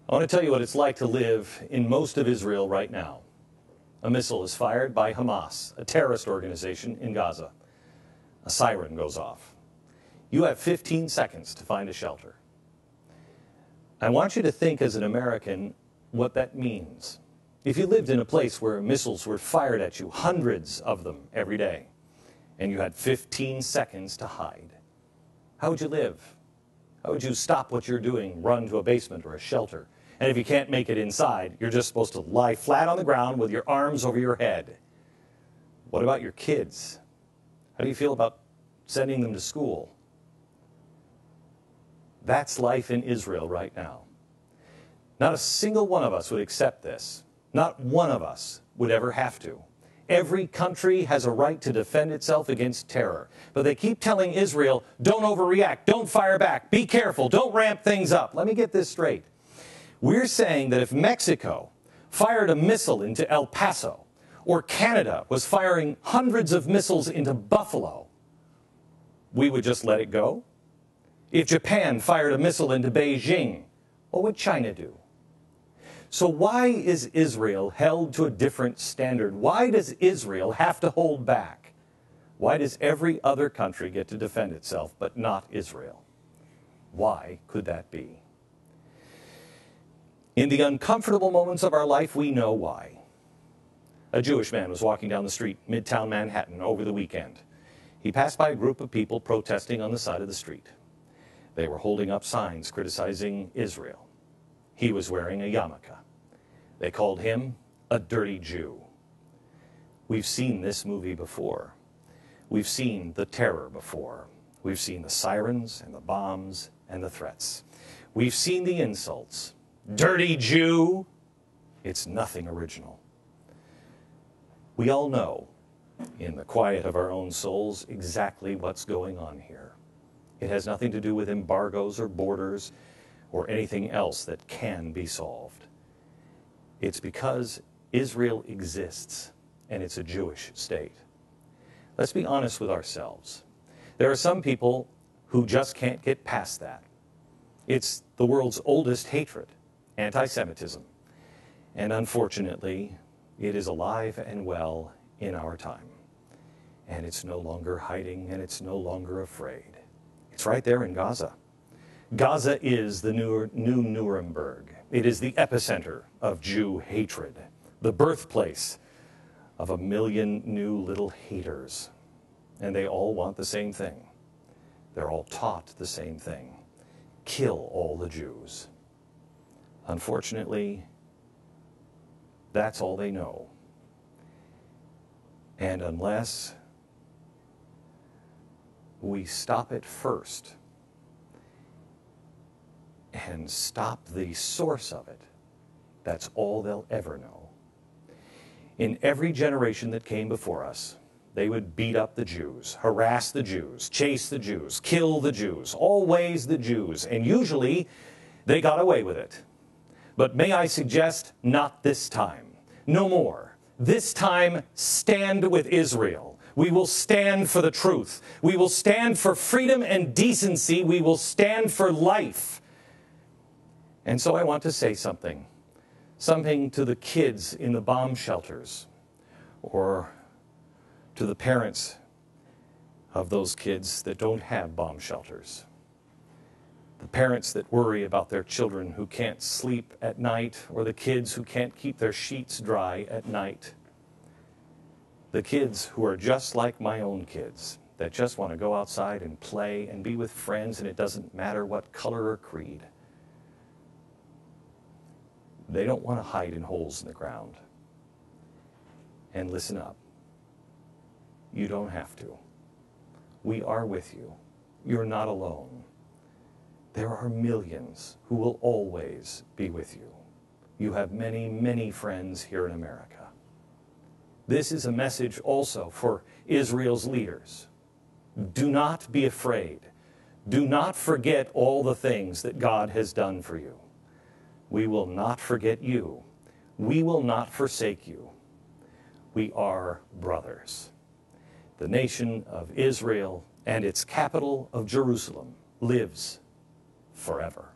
I want to tell you what it's like to live in most of Israel right now. A missile is fired by Hamas, a terrorist organization in Gaza. A siren goes off. You have 15 seconds to find a shelter. I want you to think as an American what that means. If you lived in a place where missiles were fired at you, hundreds of them every day, and you had 15 seconds to hide, how would you live? How would you stop what you're doing, run to a basement or a shelter? And if you can't make it inside, you're just supposed to lie flat on the ground with your arms over your head. What about your kids? How do you feel about sending them to school? That's life in Israel right now. Not a single one of us would accept this. Not one of us would ever have to. Every country has a right to defend itself against terror. But they keep telling Israel, don't overreact, don't fire back, be careful, don't ramp things up. Let me get this straight. We're saying that if Mexico fired a missile into El Paso, or Canada was firing hundreds of missiles into Buffalo, we would just let it go? If Japan fired a missile into Beijing, what would China do? So why is Israel held to a different standard? Why does Israel have to hold back? Why does every other country get to defend itself, but not Israel? Why could that be? In the uncomfortable moments of our life, we know why. A Jewish man was walking down the street, Midtown Manhattan, over the weekend. He passed by a group of people protesting on the side of the street. They were holding up signs criticizing Israel. He was wearing a yarmulke. They called him a dirty Jew. We've seen this movie before. We've seen the terror before. We've seen the sirens and the bombs and the threats. We've seen the insults. Dirty Jew! It's nothing original. We all know, in the quiet of our own souls, exactly what's going on here. It has nothing to do with embargoes or borders or anything else that can be solved. It's because Israel exists, and it's a Jewish state. Let's be honest with ourselves. There are some people who just can't get past that. It's the world's oldest hatred, anti-Semitism. And unfortunately, it is alive and well in our time. And it's no longer hiding, and it's no longer afraid. It's right there in Gaza. Gaza is the new Nuremberg. It is the epicenter of Jew hatred, the birthplace of a million new little haters. And they all want the same thing. They're all taught the same thing. Kill all the Jews. Unfortunately, that's all they know. And unless we stop it first and stop the source of it, that's all they'll ever know. In every generation that came before us, they would beat up the Jews, harass the Jews, chase the Jews, kill the Jews, always the Jews, and usually they got away with it. But may I suggest, not this time. No more. This time, stand with Israel. We will stand for the truth. We will stand for freedom and decency. We will stand for life. And so I want to say something to the kids in the bomb shelters, or to the parents of those kids that don't have bomb shelters. The parents that worry about their children who can't sleep at night, or the kids who can't keep their sheets dry at night. The kids who are just like my own kids, that just want to go outside and play and be with friends, and it doesn't matter what color or creed. They don't want to hide in holes in the ground. And listen up. You don't have to. We are with you. You're not alone. There are millions who will always be with you. You have many, many friends here in America. This is a message also for Israel's leaders. Do not be afraid. Do not forget all the things that God has done for you. We will not forget you. We will not forsake you. We are brothers. The nation of Israel and its capital of Jerusalem lives forever.